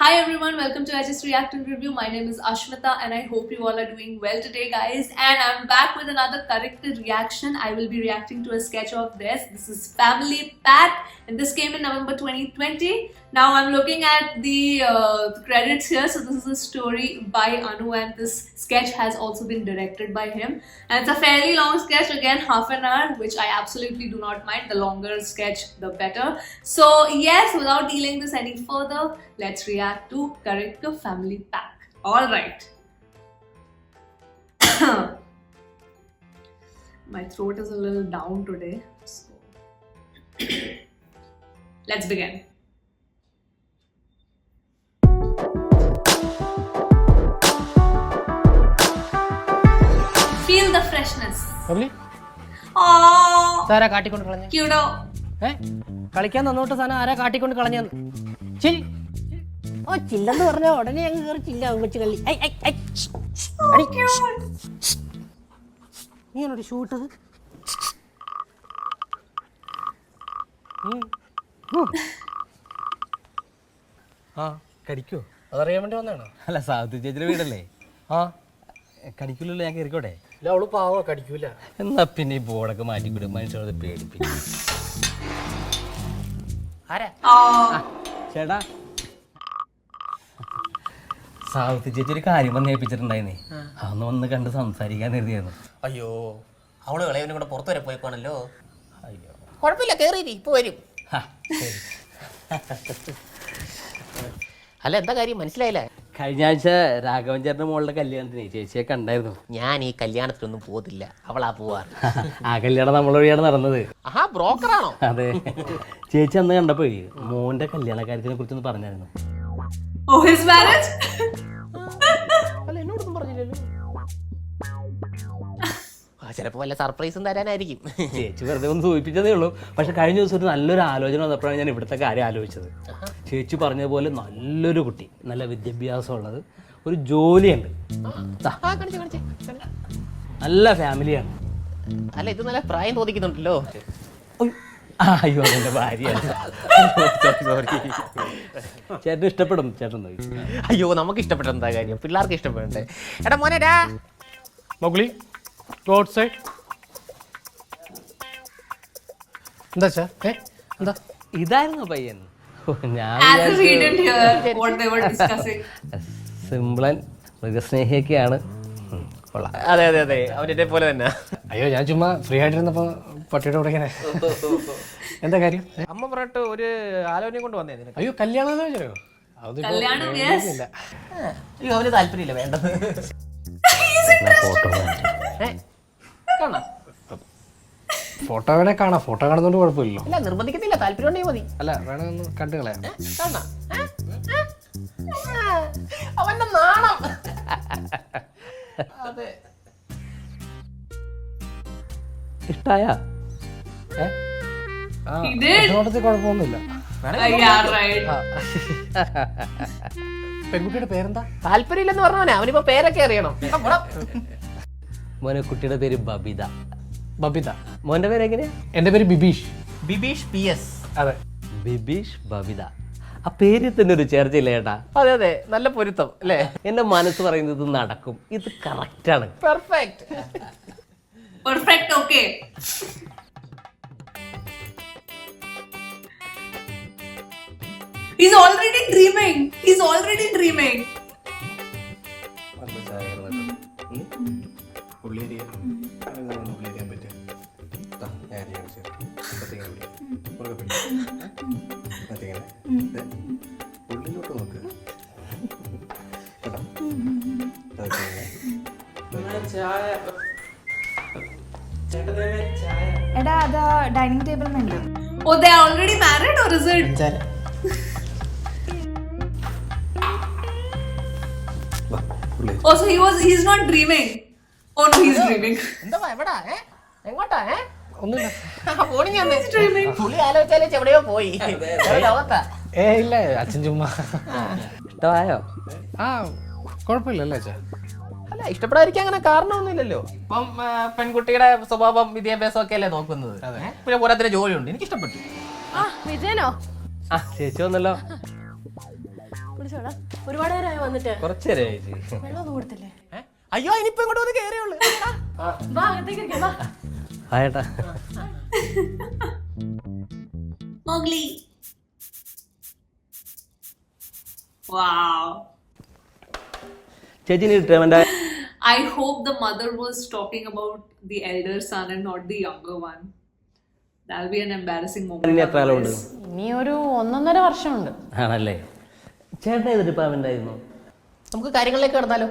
Hi everyone, welcome to I Just React and Review. My name is Ashmita and I hope you all are doing well today, guys. And I'm back with another corrected reaction. I will be reacting to a sketch of theirs. This is Family Pack and this came in November 2020. Now I'm looking at the credits here. So this is a story by Anu and this sketch has also been directed by him. And it's a fairly long sketch, again half an hour, which I absolutely do not mind. The longer sketch, the better. So yes, without dealing this any further, let's react to Corrective Family Pack. Alright. My throat is a little down today. So let's begin. Feel the freshness. Lovely. Oh, Sara കാട്ടിക്കൊണ്ട് കളഞ്ഞു. Kudo. കളിക്കാൻ തന്നോട്ട് സാധനം ആരാ കാട്ടിക്കൊണ്ട് കളഞ്ഞു? ചിൽ. ഓ ചില്ലെന്ന് പറഞ്ഞ ഉടനെ അങ്ങ് കയറി ചില്ലാവും വെച്ച് കളി. So cute. നീ എന്നോട് ഷൂട്ട് ആ കടിക്കോ? അതറിയാൻ വേണ്ടി വന്നാണോ? അല്ല സാധു ചേച്ചിയുടെ വീടല്ലേ? ആ കടിക്കൂലല്ലോ, ഞാൻ കയറിക്കോട്ടെ? ഇല്ല അവള് പാവ കടിക്കൂല. എന്നാ പിന്നെ ഈ ബോർഡൊക്കെ മാറ്റിവിടും, മനുഷ്യരത് പേടിപ്പിക്കും. ആരാ? ചേട്ടാ, സാവിത്രി ചേച്ചി ഒരു കാര്യം വന്ന് ഏൽപ്പിച്ചിട്ടുണ്ടായിരുന്നേ, അന്ന് വന്ന് കണ്ട് സംസാരിക്കാൻ കരുതിയായിരുന്നു. അയ്യോ, അവള് കളയവനും കൂടെ പുറത്തു വരെ പോയിക്കോണല്ലോ. അയ്യോ കുഴപ്പമില്ല, കേറിയിരി, ഇപ്പൊ വരും. ശരി. അല്ല, എന്താ കാര്യം മനസ്സിലായില്ല? കഴിഞ്ഞ ആഴ്ച രാഘവൻ ചേട്ടൻ്റെ മോളുടെ കല്യാണത്തിന് ചേച്ചിയെ കണ്ടായിരുന്നു. ഞാൻ ഈ കല്യാണത്തിനൊന്നും പോകത്തില്ല, അവളാ പോവാറ്. ആ കല്യാണം നമ്മളെ വഴിയാണ് നടന്നത്. ആഹാ, ബ്രോക്കറാണോ? അതെ, ചേച്ചി അന്ന് കണ്ടപ്പോ മോന്റെ കല്യാണ കാര്യത്തിനെ കുറിച്ചൊന്ന് പറഞ്ഞായിരുന്നു. Oh, his marriage? അല്ല, എന്നോടൊന്നും പറഞ്ഞില്ലല്ലോ. ചിലപ്പോ വല്ല സർപ്രൈസും തരാനായിരിക്കും. ചേച്ചി വെറുതെ ഒന്ന് സൂചിപ്പിച്ചതേ ഉള്ളൂ. പക്ഷെ കഴിഞ്ഞ ദിവസം ഒരു നല്ലൊരു ആലോചന വന്നപ്പോഴാണ് ഞാൻ ഇവിടുത്തെ കാര്യം ആലോചിച്ചത്. ചേച്ചി പറഞ്ഞതുപോലെ നല്ലൊരു കുട്ടി, നല്ല വിദ്യാഭ്യാസം ഉള്ളത്, ഒരു ജോലിയുണ്ട്, നല്ല ഫാമിലിയാണ്. അല്ല, ഇത് നല്ല പ്രായം തോന്നിക്കുന്നുണ്ടല്ലോ. അയ്യോ, അതെന്റെ ഭാര്യയാണ്. ചേട്ടന് ഇഷ്ടപ്പെടും, ചേട്ടൻ നോക്കി. അയ്യോ, നമുക്ക് ഇഷ്ടപ്പെട്ട എന്താ കാര്യം, പിള്ളേർക്ക് ഇഷ്ടപ്പെടണ്ടേ? എടാ മോനെടാ മൗഗ്ലി, go outside. എന്താ എന്താ ഇതായിരുന്നു പയ്യൻ. As we didn't hear what they were discussing. സിംപ്ലൻ മൃഗസ്നേഹിയൊക്കെയാണ്. കൊള്ളാം. അതെ അതെ അതെ, അവനെ പോലെ തന്നെ. അയ്യോ, ഞാൻ ചുമ്മാ ഫ്രീ ആയിട്ടിരുന്നപ്പോ പട്ടിയുടെ കൂടെ ഇങ്ങനെ. എന്താ കാര്യം? അമ്മ പറഞ്ഞിട്ട് ഒരു ആലോചനയും കൊണ്ട് വന്നേ നിനക്ക്. അയ്യോ, കല്യാണം ചോദിച്ചോ? Kalyanam, yes. അയ്യോ, അവന് താല്പര്യമില്ല, വേണ്ടത്. ഫോട്ടോ കാണാം, ഫോട്ടോ വേണേ കാണാം, ഫോട്ടോ കാണുന്നോണ്ട് കുഴപ്പമില്ലല്ലോ. അല്ല നിർബന്ധിക്കത്തില്ല, താല്പര്യം ഉണ്ടെങ്കിൽ മതി. അല്ല, വേണേ ഒന്ന് കണ്ടു കളയാം. കാണാം. അവന്റെ നാണം. അതെ, ഇഷ്ടായ? He did? കുഴപ്പമൊന്നുമില്ല. Yeah, right. പെൺകുട്ടിയുടെ പേരെന്താ? താല്പര്യമില്ലെന്ന് പറഞ്ഞവനെ, അവനിപ്പോ പേരൊക്കെ അറിയണം. മോനെ കുട്ടിയുടെ പേര് ബബിത. ബബിത. മോന്റെ പേര് എങ്ങനെയാ? എന്റെ പേര് ബിബീഷ്. ബിബീഷ് PS. അതെ, ബിബീഷ് ബബിത. ആ പേരിൽ തന്നെ ഒരു ചേർച്ചയില്ല ചേട്ടാ. അതെ അതെ, നല്ല പൊരുത്തം അല്ലേ? എന്റെ മനസ്സ് പറയുന്നത് ഇത് നടക്കും, ഇത് കറക്റ്റാണ്. Perfect. Perfect, okay. He's already dreaming. He's already dreaming. എടാ അത് dining ടേബിളിലുണ്ട്. Oh, they are already married or is it? Oh, so he's not dreaming. Oh no, he's dreaming. എന്താ എവിടാ? എങ്ങോട്ടാ? ഒന്നുമില്ല. പുള്ളി ആലോചിച്ചാലേ എവിടെയോ പോയി ലോകത്താ. ഇല്ല, അച്ഛൻ ചുമ്മാ. ഇഷ്ടമായോ? ആ, കുഴപ്പമില്ലല്ലേ അച്ഛാ? അല്ല, ഇഷ്ടപ്പെടാതിരിക്കാൻ അങ്ങനെ കാരണമൊന്നുമില്ലല്ലോ. ഇപ്പം പെൺകുട്ടിയുടെ സ്വഭാവം വിദ്യാഭ്യാസം ഒക്കെ അല്ലേ നോക്കുന്നത്. പിന്നെ പോരാത്തിന് ജോലിയുണ്ട്, എനിക്ക് ഇഷ്ടപ്പെട്ടു. വിജയനോ? ചേച്ചി വന്നല്ലോ. കുടിച്ചോടാ. ഒരുപാട് നേരമായി വന്നിട്ട്. കുറച്ച് നേരമായി ചേച്ചി. വെള്ളമൊന്നും കൊടുത്തില്ലേ? അയ്യോ ഇനിയിപ്പോ ഇങ്ങോട്ട് വന്ന് കേറിയുള്ളൂ. വാ, അകത്തേക്ക് ഇരിക്കാം, വാ. ആയേട്ടാ. Mowgli. Wow. ചേച്ചി retirement I hope the mother was talking about the elder son and not the younger one. That'll be an embarrassing moment. ഇനി എത്ര കാലമുണ്ട്? ഇനി ഒരു 1.5 വർഷമുണ്ട്. ആണല്ലേ. ചേട്ടൻ ഏത് ഡിപ്പാർട്ട്മെന്റ് ആയിരുന്നു? നമുക്ക് കാര്യങ്ങളിലേക്ക് കടന്നാലോ?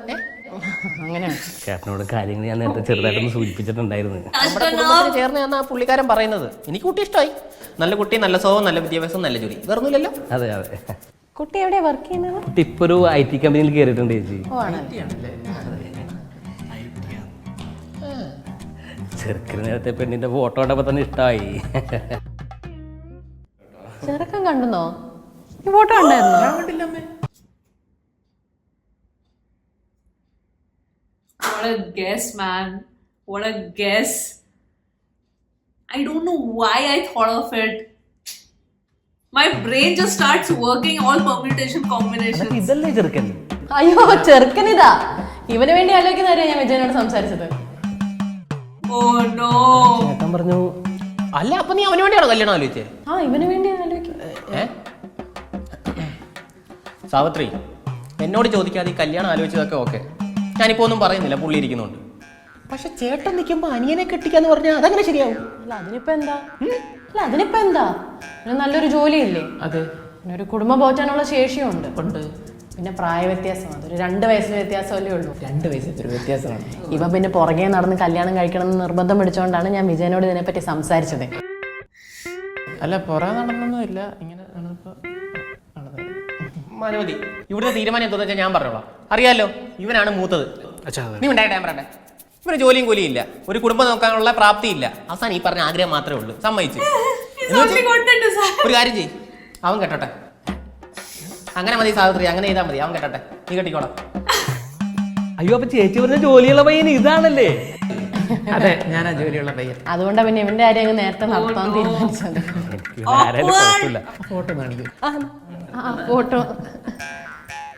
അങ്ങനെയാണ്. ചേട്ടനോട് കാര്യങ്ങൾ ഞാൻ നേരത്തെ ചെറുതായിട്ടൊന്ന് സൂചിപ്പിച്ചിട്ടുണ്ടായിരുന്നു. നമ്മുടെ കുടുംബത്തിന് ചേർന്ന് എന്നാ പുള്ളിക്കാരൻ പറയുന്നത്. എനിക്ക് കുട്ടി ഇഷ്ടമായി. നല്ല കുട്ടി, നല്ല സ്വഭാവം, നല്ല വിദ്യാഭ്യാസം, നല്ല ജോലി. വേറൊന്നുമില്ലല്ലോ. അതെ അതെ. കുട്ടി എവിടെയാ വർക്ക് ചെയ്യുന്നത്? കുട്ടി ഇപ്പൊ ഒരു IT കമ്പനിയിൽ കയറിയിട്ടുണ്ട് ചേച്ചി. ഓ ആണല്ലേ. ചെറുക്കിന് നേരത്തെ പെണ്ണിന്റെ ഫോട്ടോ കണ്ടപ്പോ തന്നെ ഇഷ്ടമായി. ചെറുക്കം കണ്ടെന്നോ? ഈ ഫോട്ടോ ഉണ്ടായിരുന്നോ? What a guess, man. What a guess. I don't know why I thought of it. My brain just starts working all permutation combinations. ഇതല്ലേ ചെറുക്കൻ? അയ്യോ, ചെറുക്കനിതാ. ഇവന് വേണ്ടി ആലോചിക്കുന്ന കാര്യം ഞാൻ വിജയനോട് സംസാരിച്ചത്. Oh no. ചേട്ടൻ പറഞ്ഞു അല്ല, അപ്പൊ നീ അവന് വേണ്ടിയാണോ കല്യാണം ആലോചിച്ചേ? ആ, ഇവന് വേണ്ടി ആലോചിക്കും. സാവിത്രി, എന്നോട് ചോദിക്കാതെ ഈ കല്യാണം ആലോചിച്ചതൊക്കെ ഓക്കെ. ഞാനിപ്പോ ഒന്നും പറയുന്നില്ല, പുള്ളി ഇരിക്കുന്നുണ്ട്. പക്ഷെ ചേട്ടൻ നിൽക്കുമ്പോ അനിയനെ കെട്ടിക്കാന്ന് പറഞ്ഞാൽ അതങ്ങനെ ശരിയാവും? അല്ല അതിനിപ്പോ എന്താ? പിന്നെ നല്ലൊരു ജോലിയില്ലേ? അതെ, പിന്നെ ഒരു കുടുംബം പോറ്റാനുള്ള ശേഷിയുണ്ട്. പിന്നെ പ്രായ വ്യത്യാസം, അതൊരു 2 വയസ്സിന് വ്യത്യാസമല്ലേ ഉള്ളൂ. 2 വയസ്സിൽ വ്യത്യാസമാണ്. ഇവ പിന്നെ പുറകെ നടന്ന് കല്യാണം കഴിക്കണം എന്ന് നിർബന്ധം പിടിച്ചോണ്ടാണ് ഞാൻ വിജയനോട് ഇതിനെപ്പറ്റി സംസാരിച്ചത്. അല്ല, പുറകെ നടന്നൊന്നുമില്ല, ഇങ്ങനെ മതി. ഇവിടുത്തെ തീരുമാനം എന്താണെന്ന് വെച്ചാൽ ഞാൻ പറഞ്ഞോളാം. അറിയാലോ, ഇവനാണ് മൂത്തത്. നീ ഉണ്ടായിട്ട് ഞാൻ പറയട്ടെ. ഇവന് ജോലിയും കൂലിയും ഇല്ല, ഒരു കുടുംബം നോക്കാനുള്ള പ്രാപ്തി ഇല്ല. അവസാനം ഈ പറഞ്ഞ ആഗ്രഹം മാത്രമേ ഉള്ളൂ. സമ്മതിച്ചു. ഒരു കാര്യം ചെയ്യ്, അവൻ കെട്ടട്ടെ. അങ്ങനെ മതി സാവിത്രി, അങ്ങനെ ചെയ്താൽ മതി. അവൻ കെട്ടട്ടെ, നീ കെട്ടിക്കോളാം. അയ്യോ, അപ്പൊ ചേച്ചി പറഞ്ഞ ജോലിയുള്ള പയ്യൻ ഇതാണല്ലേ? അതെ, ഞാൻ ആ ജോലിയുള്ള പയ്യൻ. അതുകൊണ്ടാ പിന്നെ ഇവന്റെ കാര്യം അങ്ങ് നേരത്തെ നടത്താൻ തീരുമാനിച്ചത്. ഫോട്ടോ കാണിക്കും. ഫോട്ടോ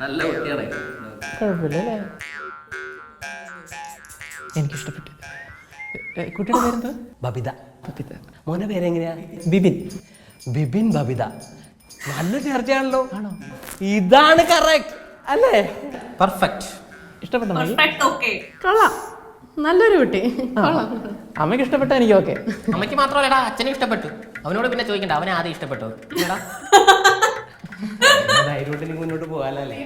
നല്ല കുട്ടിയാണ്. കുഴപ്പമില്ലല്ലേ? എനിക്കിഷ്ടപ്പെട്ടു. കുട്ടിയുടെ പേരെന്താ? ബബിത. മോന്റെ പേരെങ്ങനെയാ? ബിബിൻ. ബിബിൻ ബബിത. നല്ല ചർച്ചയാണല്ലോ. ഇതാണ് കറക്റ്റ് അല്ലേ? പെർഫെക്റ്റ്. ഇഷ്ടപ്പെട്ടു? Perfect, okay. കൊള്ളാം, നല്ലൊരു കുട്ടി. അമ്മയ്ക്ക് ഇഷ്ടപ്പെട്ട എനിക്ക് ഓക്കെ. അമ്മയ്ക്ക് മാത്രമല്ലടാ, അച്ഛനും ഇഷ്ടപ്പെട്ടു. അവനോട് പിന്നെ ചോദിക്കണ്ട, അവനെ ആദ്യം ഇഷ്ടപ്പെട്ടു. ധൈര്യമായിട്ട് മുന്നോട്ട് പോകാനല്ലേ?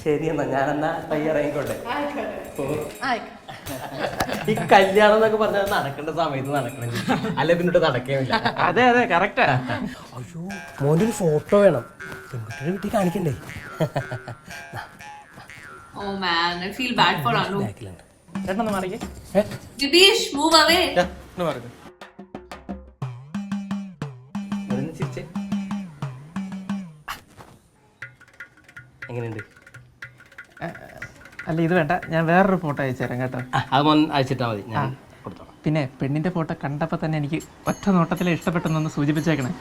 ശരി എന്നാ, ഞാനെന്നാ തയ്യാറായിക്കോട്ടെ. ഈ കല്യാണം എന്നൊക്കെ പറഞ്ഞാൽ നടക്കേണ്ട സമയത്ത് നടക്കണം, അല്ലെ പിന്നോട്ട് നടക്കേമില്ല. അതെ അതെ, കറക്റ്റാ. അയ്യോ, മോൻ്റെ ഒരു ഫോട്ടോ വേണം, പെൺകുട്ടിയുടെ വീട്ടിൽ കാണിക്കണ്ടേ? Oh man, I feel bad for Anu. ചേട്ടനൊന്ന് മാറിക്കേ. Divish, move away. എങ്ങനെയുണ്ട്? അല്ല, ഇത് വേണ്ട, ഞാൻ വേറൊരു ഫോട്ടോ അയച്ചു തരാം കേട്ടോ. അത് മോൻ അയച്ചിട്ടാ മതി, ഞാൻ കൊടുത്തോളാം. പിന്നെ പെണ്ണിന്റെ ഫോട്ടോ കണ്ടപ്പോൾ തന്നെ എനിക്ക് ഒറ്റ നോട്ടത്തിൽ ഇഷ്ടപ്പെട്ടെന്നൊന്ന് സൂചിപ്പിച്ചേക്കണേ.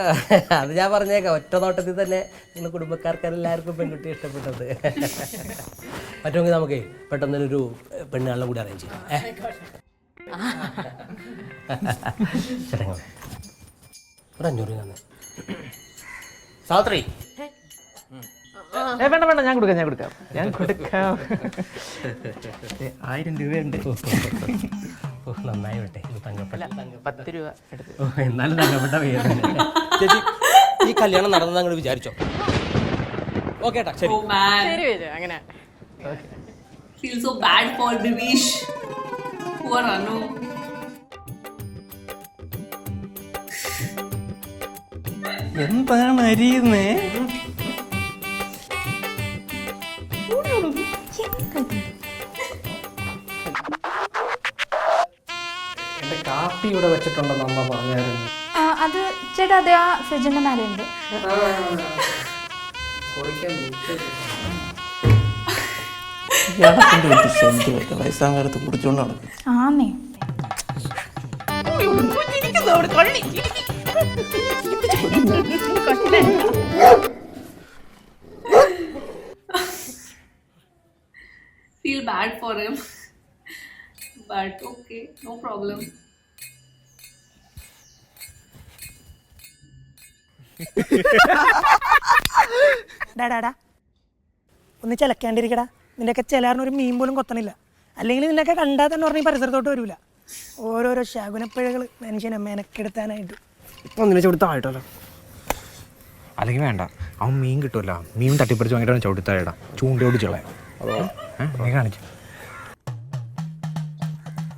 അത് ഞാൻ പറഞ്ഞേക്കാം, ഒറ്റ നോട്ടത്തിൽ തന്നെ നിങ്ങൾ കുടുംബക്കാർക്കെല്ലാവർക്കും പെൺകുട്ടി ഇഷ്ടപ്പെട്ടത്. പറ്റുമെങ്കിൽ നമുക്ക് പെട്ടെന്നൊരു പെണ്ണുകാളിനെ കൂടി അറേഞ്ച് ചെയ്യാം. ചേട്ടാ, ഒരു 500 തന്നെ. സാവിത്രി, വേണ്ട വേണ്ട, ഞാൻ കൊടുക്കാം. 1000 രൂപയുണ്ട്. നന്നായി വിട്ടെ, തങ്കപ്പെട്ട 10 രൂപ എടുത്ത്. എന്നാലും തങ്കപ്പെട്ട പേര്. ചേച്ചി, ഈ കല്യാണം നടന്നത് അങ്ങോട്ട് വിചാരിച്ചോ? ഓക്കെ ഏട്ടാ, ശരി. Oh man, ശരി വിജയ്, അങ്ങനെ. feel so bad for Divish. Poor Anu. എന്താണ് അരിയുന്നേ? എന്റെ കാപ്പി ഇവിടെ വെച്ചിട്ടുണ്ടെന്ന് അമ്മ പറഞ്ഞായിരുന്നു. അത് ചേട്ടാ, അത് ആ ഫ്രിഡ്ജിന്റെ മേലെ ഉണ്ട്. വയസ്സാകാലത്ത് കുടിച്ചോണ്ട് നടക്കും. ആന്നേ. bad for him. But okay, no problem. ഡാടാ ഒന്ന് ചിലക്കാണ്ടിരിക്കടാ. നിൻ്റെയൊക്കെ ചിലറിന് ഒരു മീൻ പോലും കൊത്തണില്ല. അല്ലെങ്കിൽ നിന്നൊക്കെ കണ്ടാൽ തന്നെ പറഞ്ഞ പരിസരത്തോട്ട് വരില്ല. ഓരോരോ ശകുനപ്പിഴകൾ മനുഷ്യനെ മെനക്കെടുത്താനായിട്ട്. ഇപ്പം ഒന്നിനെ ചവിടുത്തായിട്ടല്ലോ. അല്ലെങ്കിൽ വേണ്ട, അവൻ മീൻ കിട്ടുമല്ല, മീൻ തട്ടിപ്പറിച്ച് വാങ്ങിയിട്ടാണ് ചവിടുത്താഴ ചൂണ്ടയോട് ചുള നീ കാണിച്ചു.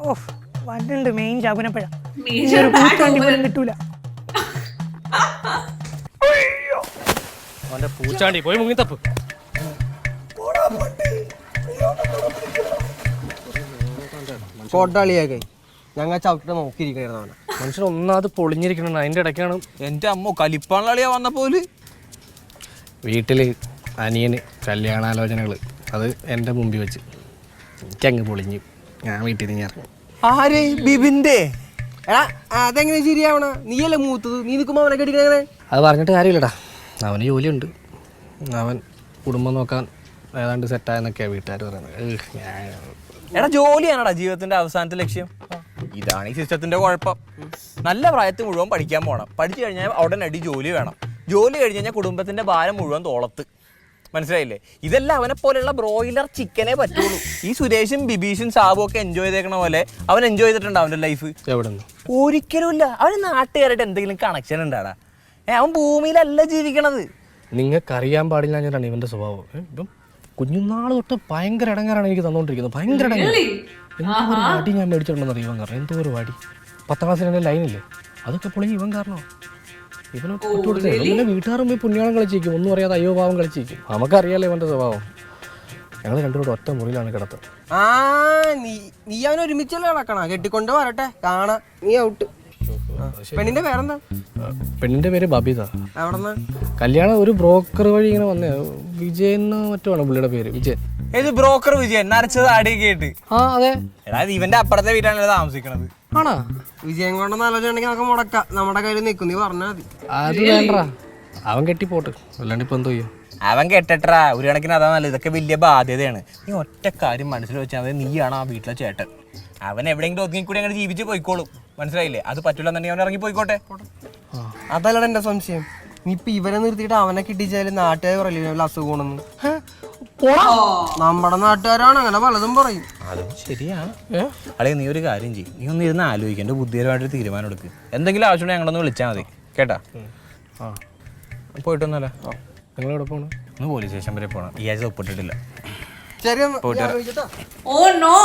ഓഹ് വണ്ടുണ്ട് മെയിൻ ശകുനപ്പിഴ. Major ഒരു bad പൂത്താണ്ടി പോലും omen. കിട്ടൂല. അവന്റെ പൂച്ചാണ്ടി പോയി മുങ്ങിത്തപ്പ്. കോട്ടാളിയാക്കെ ഞങ്ങൾ ചവിട്ട നോക്കിയിരിക്കണ മനുഷ്യൻ ഒന്നാമത് പൊളിഞ്ഞിരിക്കണം. അതിൻ്റെ ഇടയ്ക്കാണ് എൻ്റെ അമ്മ കലിപ്പാളിയാ വന്നപ്പോല് വീട്ടിൽ അനിയന് കല്യാണാലോചനകൾ. അത് എൻ്റെ മുമ്പിൽ വെച്ച് എനിക്കങ്ങ് പൊളിഞ്ഞു. ഞാൻ വീട്ടിൽ നിന്ന് ഇറങ്ങി. ആര് ബിബിന്റെ? എടാ അതെങ്ങനെ ശരിയാവണ? നീയല്ലേ മൂത്തത്, നീ നിൽക്കുമ്പോ അവനെ കെട്ടിക്കണേ. അത് പറഞ്ഞിട്ട് കാര്യമില്ലടാ. അവന് ജോലിയുണ്ട്, അവൻ കുടുംബം നോക്കാൻ ഏതാണ്ട് സെറ്റായെന്നൊക്കെയാണ് വീട്ടുകാർ പറയുന്നത്. എടാ ജോലിയാണടാ ജീവിതത്തിന്റെ അവസാനത്തെ ലക്ഷ്യം. ഇതാണ് ഈ സിസ്റ്റത്തിന്റെ കുഴപ്പം. നല്ല പ്രായത്തിൽ മുഴുവൻ പഠിക്കാൻ പോകണം. പഠിച്ചു കഴിഞ്ഞാൽ ഉടനടി ജോലി വേണം. ജോലി കഴിഞ്ഞ് കഴിഞ്ഞാൽ കുടുംബത്തിന്റെ ഭാരം മുഴുവൻ തോളത്ത്. മനസ്സിലായില്ലേ? ഇതെല്ലാം അവനെ പോലെയുള്ള ബ്രോയിലർ ചിക്കനെ പറ്റുള്ളൂ. ഈ സുരേഷും ബിബീഷും സാബും ഒക്കെ എൻജോയ് ചെയ്തേക്കണ പോലെ അവൻ എൻജോയ് ചെയ്തിട്ടുണ്ട് അവന്റെ ലൈഫ്. എവിടെ നിന്ന്? ഒരിക്കലും ഇല്ല. അവന് നാട്ടുകാരായിട്ട് എന്തെങ്കിലും കണക്ഷൻ ഉണ്ടാടാ. അവൻ ഭൂമിയിലല്ല ജീവിക്കണത്. നിങ്ങൾക്കറിയാൻ പാടില്ല ഞാനാണ് ഇവൻ്റെ സ്വഭാവം. ഇപ്പം കുഞ്ഞുനാൾ തൊട്ട് ഭയങ്കര ഇടങ്ങാറാണ് എനിക്ക് തന്നുകൊണ്ടിരിക്കുന്നത്. ഭയങ്കര ഇടങ്ങാറ്. എന്തോ ഒരു വടി ഞാൻ മേടിച്ചിട്ടുണ്ടെന്ന് അറിയാൻ കാരണം. എന്തോ ഒരു വടി 10ാം ക്ലാസ്സിൽ എൻ്റെ ലൈനില്ലേ, അതൊക്കെ പൊളിഞ്ഞ് ഇവൻ കാരണോ. ഇവനൊക്കെ വിട്ടുകൊടുത്തേ. ഇവൻ്റെ വീട്ടുകാരും പോയി പുണ്യാളം കളിച്ചിരിക്കും. ഒന്നും അറിയാതെ അയ്യോ പാവം കളിച്ചിരിക്കും. നമുക്കറിയാലോ ഇവൻ്റെ സ്വഭാവം. ഞങ്ങൾ രണ്ടുപേരും ഒറ്റ മുറിയിലാണ് കിടത്തത്. ആ നീ അവൻ ഒരുമിച്ചല്ലേ നടക്കണ? കെട്ടിക്കൊണ്ട് വരട്ടെ കാണാ. നീ ഔട്ട്. പെണ്ണിന്റെ പേരെന്താ? പെണ്ണിൻ്റെ പേര് ബബിത. എവിടെന്ന്? കല്യാണം ഒരു ബ്രോക്കർ വഴി ഇങ്ങനെ വന്നേ. വിജയനോ മറ്റോ ആണ് പുള്ളിയുടെ പേര്. വിജയൻ. ഏത് ബ്രോക്കർ വിജയൻ? നരച്ചത് ആടിയൊക്കെ ആയിട്ട്. ആ അതെ. എടാ ഇവന്റെ അപ്പുറത്തെ വീട്ടാണല്ലോ താമസിക്കണത്. ആണാ? വിജയം കൊണ്ടൊന്ന് ആലോചിച്ചുണ്ടെങ്കിൽ നമുക്ക് മുടക്കാം. നമ്മുടെ കയ്യിൽ നിൽക്കും. നീ പറഞ്ഞാൽ മതി. അത് വേണ്ട, അവൻ കെട്ടിപ്പോട്ട്. അല്ലാണ്ട് ഇപ്പൊ എന്തോ ചെയ്യും? അവൻ കെട്ടട്ടാ. ഒരു കണക്കിന് അതാ നല്ലത്. ഇതൊക്കെ വലിയ ബാധ്യതയാണ്. നീ ഒറ്റ കാര്യം മനസ്സിൽ വെച്ചാൽ മതി, നീയാണ് ആ വീട്ടിലെ ചേട്ടൻ. അവൻ എവിടെയെങ്കിലും ഒതുങ്ങിക്കൂടി അങ്ങനെ ജീവിച്ച് പോയിക്കോളും. മനസ്സിലായില്ലേ? അത് പറ്റില്ല എന്നുണ്ടെങ്കിൽ അവൻ ഇറങ്ങി പോയിക്കോട്ടെ. അതല്ലടാ എന്റെ സംശയം. നീ ഇപ്പൊ ഇവരെ നിർത്തിയിട്ട് അവനെ കിട്ടിച്ചാല് നാട്ടുകാർ പറയില്ലേ വല്ല അസുഖമാണെന്ന്? നമ്മുടെ നാട്ടുകാരാണ് അങ്ങനെ പലതും പറയും. അതും ശരിയാണ്. അല്ലെങ്കിൽ നീ ഒരു കാര്യം ചെയ്യും, നീ ഒന്ന് ഇരുന്ന് ആലോചിക്കുക. എൻ്റെ ബുദ്ധിപരമായിട്ടൊരു തീരുമാനം എടുക്കുക. എന്തെങ്കിലും ആവശ്യമുണ്ടെങ്കിൽ ഞങ്ങളൊന്ന് വിളിച്ചാൽ മതി കേട്ടാ. പോയിട്ടൊന്നുമല്ല. നിങ്ങളെവിടെ പോകണം? ഒന്ന് പോലീസ് സ്റ്റേഷൻ വരെ പോകണം. ഈ ആഴ്ച ഒപ്പിട്ടിട്ടില്ല. ശരി Oh no!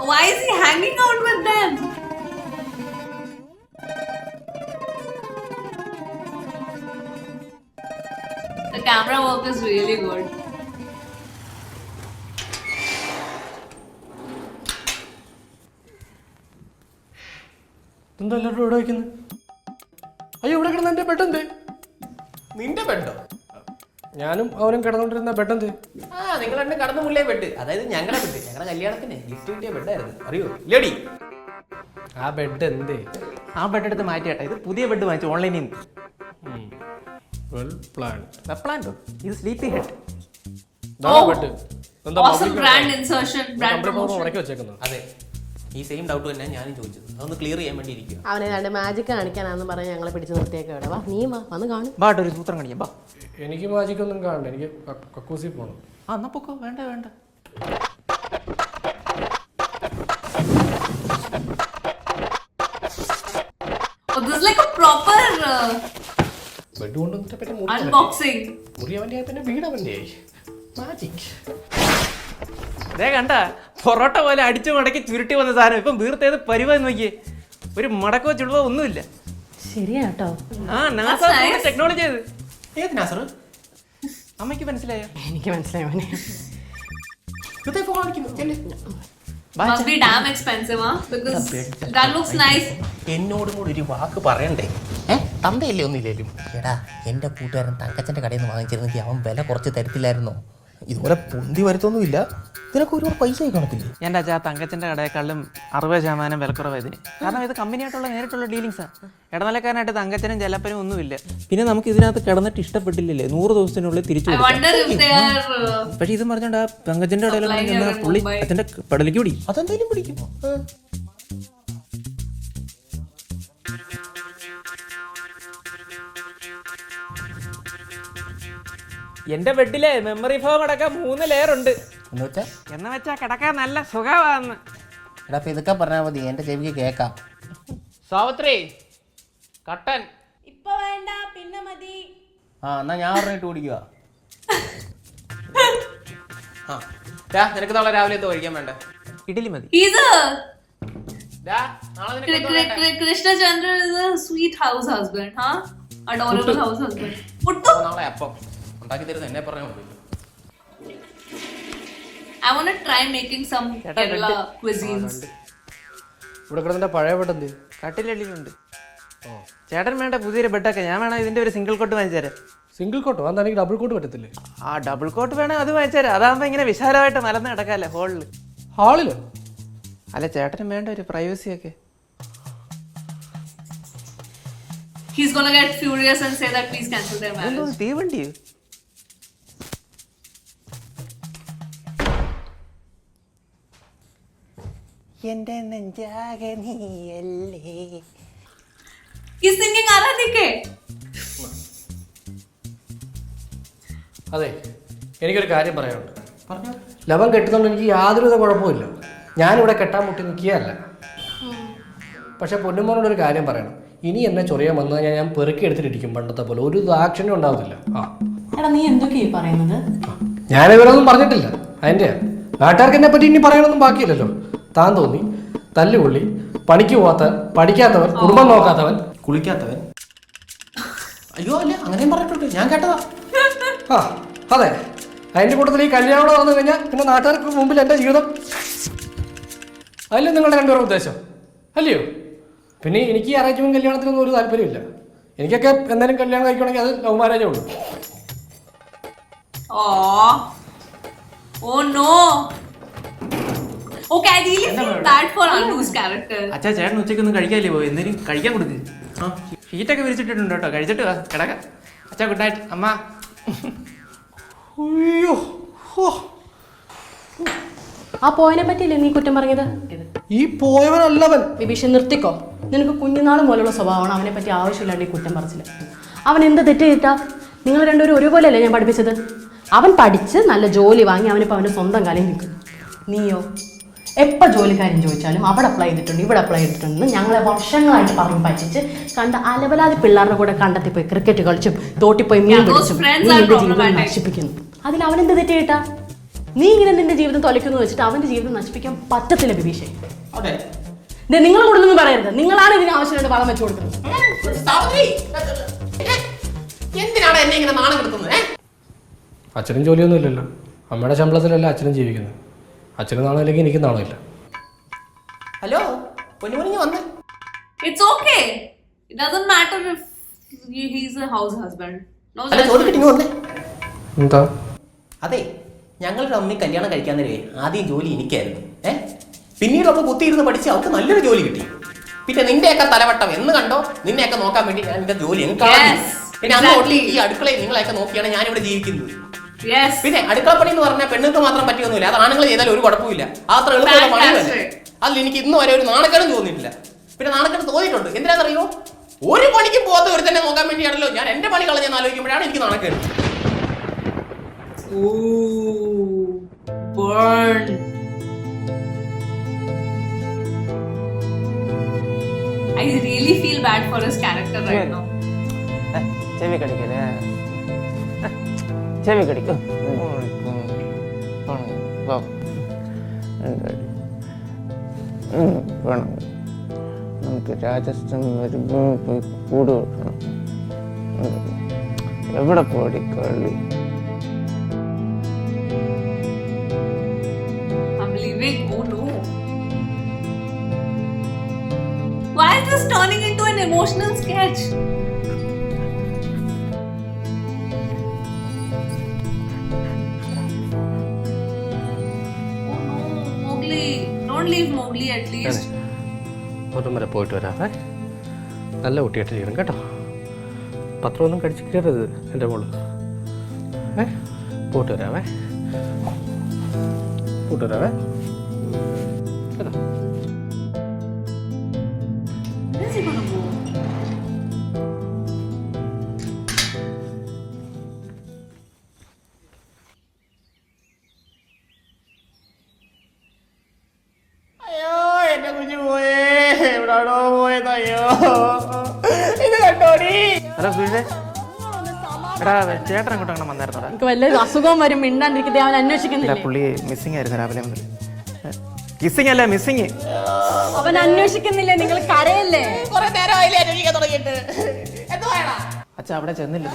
Why is he hanging out with them? The camera work is really good. എന്താ എല്ലാവരും ഇവിടെ വയ്ക്കുന്നത്? അയ്യോ ഇവിടെ കിടന്ന എൻ്റെ ബെഡ് എന്തേ? നിന്റെ ബെഡോ? ഞാനും അവനും കിടന്നുകൊണ്ടിരുന്ന ബെഡ് എന്തേ? ആ നിങ്ങൾ രണ്ട് കടന്നു മുല്ലേ ബെഡ്. അതായത് ഞങ്ങളുടെ ബെഡ്. ഞങ്ങളുടെ കല്യാണത്തിന് ഗിഫ്റ്റ് കിട്ടിയ ബെഡായിരുന്നു. അറിയോ ലേഡി? ആ ബെഡ് എന്തേ? ആ ബെഡ് എടുത്ത് മാറ്റിയാട്ടെ. ഇത് പുതിയ ബെഡ് വാങ്ങിച്ചു ഓൺലൈനിൽ നിന്ന്. Well planned. വെപ്ലാൻഡോ? ഇത് sleepy head. Bed Awesome brand insertion, brand promotion. ഉടക്കി വെച്ചേക്കുന്നത്. അതെ, ഈ സെയിം ഡൗട്ട് തന്നെ ഞാനും ചോദിച്ചത്. അതൊന്ന് ക്ലിയർ ചെയ്യാൻ വേണ്ടി ഇരിക്കുക. അവനെ രണ്ട് മാജിക് കാണിക്കാനാന്ന് പറഞ്ഞ് ഞങ്ങളെ പിടിച്ച് നിർത്തിയേക്കെ ഇവിടെ. വാ നീ വാ വന്ന് കാണും. ബാട്ട് ഒരു സൂത്രം കാണിക്കാം. ബാ. എനിക്ക് മാജിക്കൊന്നും കാണണ്ട. എനിക്ക് കക്കൂസി പോകണം. ആ എന്നാ പൊക്കോ. വേണ്ട വേണ്ട. Oh, this is like a proper bed കൊണ്ടുവന്നിട്ട് പിന്നെ unboxing. മുറി അവൻ്റെ പിന്നെ വീട് അവൻ്റെ മാജിക്. ഇതേ കണ്ട പൊറോട്ട പോലെ അടിച്ചു മടക്കി ചുരുട്ടി വന്ന സാധനം ഇപ്പം വീർത്തേത് പരിവാന്ന് നോക്കിയേ. ഒരു മടക്കോ ചുടുവോ ഒന്നുമില്ല. ശരിയാട്ടോ. ആ നാസ ടെക്നോളജി അത്. ഏത് നാസർ? അമ്മയ്ക്ക് മനസ്സിലായോ? എനിക്ക് മനസ്സിലായി മോനെ. Must be damn expensive, huh? Because that looks nice. എന്നോടും കൂടി ഒരു വാക്ക് പറയണ്ടേ? തന്തയില്ലേ ഒന്നുമില്ലേലും. എടാ എൻ്റെ കൂട്ടുകാരൻ തങ്കച്ചൻ്റെ കടയിൽ നിന്ന് വാങ്ങിച്ചിരുന്നെങ്കിൽ അവൻ വില കുറച്ച് തരത്തില്ലായിരുന്നോ? ഇതുപോലെ പൊന്തി വരുത്തൊന്നുമില്ല. ഇതിനൊക്കെ ഒരുപാട് പൈസ കാണത്തില്ലേ? എൻ്റെ അച്ഛാ തങ്കച്ചൻ്റെ കടയേക്കാളും 60% വിലക്കുറവ് ഇതിന്. കാരണം ഇത് കമ്പനിയായിട്ടുള്ള നേരിട്ടുള്ള ഡീലിങ്സാണ്. ഇടനിലക്കാരനായിട്ട് തങ്കച്ചനും ജലപ്പനും ഒന്നുമില്ല. പിന്നെ നമുക്ക് ഇതിനകത്ത് കിടന്നിട്ട് ഇഷ്ടപ്പെട്ടില്ലേ 100 ദിവസത്തിനുള്ളിൽ തിരിച്ചു I wonder if they are പക്ഷെ ഇത് പറഞ്ഞോണ്ട് ആ തങ്കച്ചൻ്റെ കടയിലൊന്നും പുള്ളി അച്ഛൻ്റെ പെടലേക്ക് പിടി അതെന്തായാലും പിടിക്കും. എൻ്റെ ബെഡിലെ മെമ്മറി ഫോം അടക്കം 3 ലെയർ ഉണ്ട്. എന്ന് വെച്ചാ കിടക്കാൻ നല്ല സുഖമാന്ന്. എടാ അപ്പൊ ഇതൊക്കെ പറഞ്ഞാൽ മതി, എൻ്റെ ചെവിക്ക് കേൾക്കാം. സാവിത്രി കട്ടൻ ഇപ്പൊ വേണ്ട, പിന്നെ മതി. എന്നാ ഞാൻ പറഞ്ഞിട്ട് കുടിക്കുക. നിനക്ക് നാളെ രാവിലെ എന്തോ കഴിക്കാൻ വേണ്ട? ഇഡലി മതി. he's a നാളെ നിനക്ക് എന്തോ വേണ്ടേ? Krishna Chandra is a sweet house husband, huh? Adorable house husband. Puttu. നാളെ അപ്പം ഉണ്ടാക്കി തരുന്ന എന്നെ പറഞ്ഞാൽ മതി. I want to try making some Kerala cuisines. ഇവിടെ കിടന്നിട്ട് പഴയ ബെഡ് എന്ത്? കട്ടിലടിയിലുണ്ട്. ചേട്ടൻ വേണ്ട പുതിയൊരു ബെഡൊക്കെ. ഞാൻ വേണം ഇതിന്റെ ഒരു സിംഗിൾ കോട്ട് വാങ്ങിച്ചു തരാം. സിംഗിൾ കോട്ടോ? അതാ എനിക്ക് ഡബിൾ കോട്ട് പറ്റത്തില്ലേ? ആ ഡബിൾ കോട്ട് വേണേ അത് വാങ്ങിച്ചു തരാം. അതാകുമ്പോ ഇങ്ങനെ വിശാലമായിട്ട് മലന്ന് കിടക്കാല്ലേ ഹോളില്. ഹാളിലോ? അല്ല ചേട്ടനും വേണ്ട ഒരു പ്രൈവസി ഒക്കെ. He's gonna get furious and say that please cancel their marriage. തീവണ്ടിയോ? എന്റെ നെഞ്ചാകെ നീയല്ലേ. He's singing Aradhike. അതെ, എനിക്കൊരു കാര്യം പറയാനുണ്ട്. ലവൻ കെട്ടുന്നതുകൊണ്ട് എനിക്ക് യാതൊരുവിധ കുഴപ്പമില്ല. ഞാനിവിടെ കെട്ടാൻ മുട്ടി നിൽക്കുകയല്ല. പക്ഷെ പൊന്നുമോനോടൊരു കാര്യം പറയണം. ഇനി എന്നെ ചൊറിയാൻ വന്നു കഴിഞ്ഞാൽ ഞാൻ പെറുക്കി എടുത്തിട്ടിരിക്കും പണ്ടത്തെ പോലെ. ഒരു ആക്ഷനും ഉണ്ടാവത്തില്ല. എടാ നീ എന്തൊക്കെയാ പറയുന്നത്? ഞാനിവരൊന്നും പറഞ്ഞിട്ടില്ല. അതിൻ്റെ നാട്ടുകാർക്ക് എന്നെ പറ്റി ഇനി പറയാനൊന്നും ബാക്കിയില്ലല്ലോ. താൻ തോന്നി, തല്ലുകൊള്ളി, പണിക്ക് പോകാത്തവൻ, പഠിക്കാത്തവൻ, കുടുംബം നോക്കാത്തവൻ, കുളിക്കാത്തവൻ. അയ്യോ അല്ല, അങ്ങനെയും പറഞ്ഞിട്ടുണ്ട്, ഞാൻ കേട്ടതാ. അതെ, അതിൻ്റെ കൂട്ടത്തിൽ ഈ കല്യാണം വന്നു കഴിഞ്ഞാൽ പിന്നെ നാട്ടുകാർക്ക് മുമ്പിൽ എൻ്റെ ജീവിതം. അതിലും നിങ്ങളുടെ രണ്ടുപേരും ഉദ്ദേശം അല്ലയോ? പിന്നെ എനിക്ക് ഈ അറേഞ്ച്മെന്റ് കല്യാണത്തിനൊന്നും ഒരു താല്പര്യമില്ല. എനിക്കൊക്കെ എന്തെങ്കിലും കല്യാണം കഴിക്കണമെങ്കിൽ അത് ലവ് മാരേജേ ഉള്ളൂ. Oh no. Okay, I really feel bad for Anu's character. അച്ഛാ ചേട്ടൻ ഉച്ചയ്ക്കൊന്നും കഴിക്കാല്ലേ പോയി? എന്തെങ്കിലും കഴിക്കാൻ കൊടുക്ക്. ഷീറ്റൊക്കെ വിരിച്ചിട്ടുണ്ട് കേട്ടോ. കഴിച്ചിട്ട് വാ കിടക്കാം. അച്ഛാ ഗുഡ് നൈറ്റ്. അമ്മ. അയ്യോ, ആ പോയനെ പറ്റിയില്ലേ നീ കുറ്റം പറഞ്ഞത്? ഈ പോയവനല്ലവൻ. വിഭീഷൺ നിർത്തിക്കോ. നിനക്ക് കുഞ്ഞുനാൾ മുതലുള്ള സ്വഭാവമാണ് അവനെ പറ്റി ആവശ്യമില്ലാണ്ട് ഈ കുറ്റം പറിച്ചില്ല. അവൻ എന്ത് തെറ്റ് ചെയ്തിട്ടാ? നിങ്ങൾ രണ്ടുപേരും ഒരുപോലെയല്ലേ ഞാൻ പഠിപ്പിച്ചത്? അവൻ പഠിച്ച് നല്ല ജോലി വാങ്ങി അവനിപ്പോൾ അവൻ്റെ സ്വന്തം കാലിൽ നിൽക്കും. നീയോ എപ്പോൾ ജോലിക്കാരൻ ചോദിച്ചാലും അവിടെ അപ്ലൈ ചെയ്തിട്ടുണ്ട്, ഇവിടെ അപ്ലൈ ചെയ്തിട്ടുണ്ടെന്ന് ഞങ്ങളെ വർഷങ്ങളായിട്ട് പറഞ്ഞ് പറ്റിച്ച് കണ്ട അലവലാതി പിള്ളേരുടെ കൂടെ കണ്ടെത്തി പോയി ക്രിക്കറ്റ് കളിച്ചും തോട്ടിപ്പോയി മീൻ പിടിച്ചും നീ എൻ്റെ ജീവിതം നശിപ്പിക്കുന്നു. അതിൽ അവനെന്ത് തെറ്റ് ചെയ്തിട്ടാ? നീ ഇങ്ങനെ നിന്റെ ജീവിതം തൊലയ്ക്കുന്നു വെച്ചിട്ട് അവൻ്റെ ജീവിതം നശിപ്പിക്കാൻ പറ്റത്തില്ല വിഭീഷേ. നിങ്ങൾ കൂടെ ഒന്നും പറയരുത്. നിങ്ങളാണ് ഇതിന് ആവശ്യമായിട്ട് വളം വെച്ചു കൊടുക്കുന്നത്. എന്തിനാണ് എന്നെ ഇങ്ങനെ നാണം കിടത്തുന്നത്? അച്ഛനും ജോലിയൊന്നും ഇല്ലല്ലോ. അമ്മയുടെ ശമ്പളത്തിലല്ല അച്ഛനും ജീവിക്കുന്നത്. അച്ഛനും നാണമില്ലെങ്കിൽ എനിക്ക് നാണമില്ല. ഹലോ പൊന്നുമണിഞ്ഞ് വന്ന്. It's okay. It doesn't matter if he's a house husband. No. എന്താ? അതെ, ഞങ്ങളുടെ അമ്മ കല്യാണം കഴിക്കാൻ തരുവേ ആദ്യം ജോലി എനിക്കായിരുന്നു. പിന്നീടൊക്കെ കുത്തിയിരുന്ന് പഠിച്ച് അവർക്ക് നല്ലൊരു ജോലി കിട്ടി. പിന്നെ നിന്റെയൊക്കെ തലവട്ടം എന്ന് കണ്ടോ, നിന്നെയൊക്കെ നോക്കാൻ വേണ്ടി ഞാൻ എന്റെ ജോലി പിന്നെ അന്ന് തൊട്ട് ഈ അടുക്കളയിൽ നിങ്ങളെയൊക്കെ നോക്കിയാണ് ഞാൻ ഇവിടെ ജീവിക്കുന്നത്. പിന്നെ അടുക്കളപ്പണി എന്ന് പറഞ്ഞാൽ പെണ്ണുങ്ങൾക്ക് മാത്രം പറ്റിയൊന്നുമില്ല. അത് ആണുങ്ങൾ ചെയ്താലും ഒരു കുഴപ്പമില്ല. അത്ര എളുപ്പമുള്ള പണിയല്ല. അതിൽ എനിക്ക് ഇന്ന് വരെ ഒരു നാണക്കേടും തോന്നിയിട്ടില്ല. പിന്നെ നാണക്കേട് തോന്നിയിട്ടുണ്ട്. എന്തിനാണെന്നറിയോ? ഒരു പണിക്കും പോകാത്ത ഒരു തന്നെ നോക്കാൻ വേണ്ടിയാണല്ലോ ഞാൻ എന്റെ പണി കളഞ്ഞാൽ ആലോചിക്കുമ്പോഴാണ് എനിക്ക് നാണക്കേട്. I really feel bad for his character right now. ചെവി കടിക്കല്ലേ? ചെവി കടിക്കും. നമുക്ക് രാജസ്ഥാൻ വരുമ്പോൾ പോയി കൂട് വെക്കണം. എവിടെ പോടി കളി? I'm leaving. Oh no. Why is this turning into an emotional sketch? at least. ഒന്നും വരെ പോയിട്ട് വരാവേ. നല്ല കുട്ടിയായിട്ട് ചെയ്യണം കേട്ടോ. പത്രമൊന്നും കടിച്ച് കയറരുത് എൻ്റെ മോള്. പോയിട്ട് വരാവേ. പോയിട്ട് വരാവേ. കേട്ടോ. Where's he gonna go? അയ്യോ എന്റെ കുഞ്ഞു പോയേ, എവിടാണോ പോയത്? അയ്യോ ഇത് കണ്ടോടി. ഹലോ സുരേഷേ, എടാ ചേട്ടൻ അങ്ങോട്ട് അങ്ങനെ വന്നായിരുന്നോടാ? എനിക്ക് വല്ല അസുഖം വരും മിണ്ടാണ്ടിരിക്കട്ടെ, അവൻ അന്വേഷിക്കുന്നില്ല. പുള്ളി മിസ്സിംഗ് ആയിരുന്നു രാവിലെ മുതൽ. കിസ്സിംഗ് അല്ല മിസ്സിംഗ്. അവൻ അന്വേഷിക്കുന്നില്ലേ? നിങ്ങൾ കരയല്ലേ? കുറെ നേരമായില്ലേ അന്വേഷിക്കാൻ തുടങ്ങിയിട്ട്? എന്തോ വേണം? അച്ഛാ അവിടെ ചെന്നില്ല.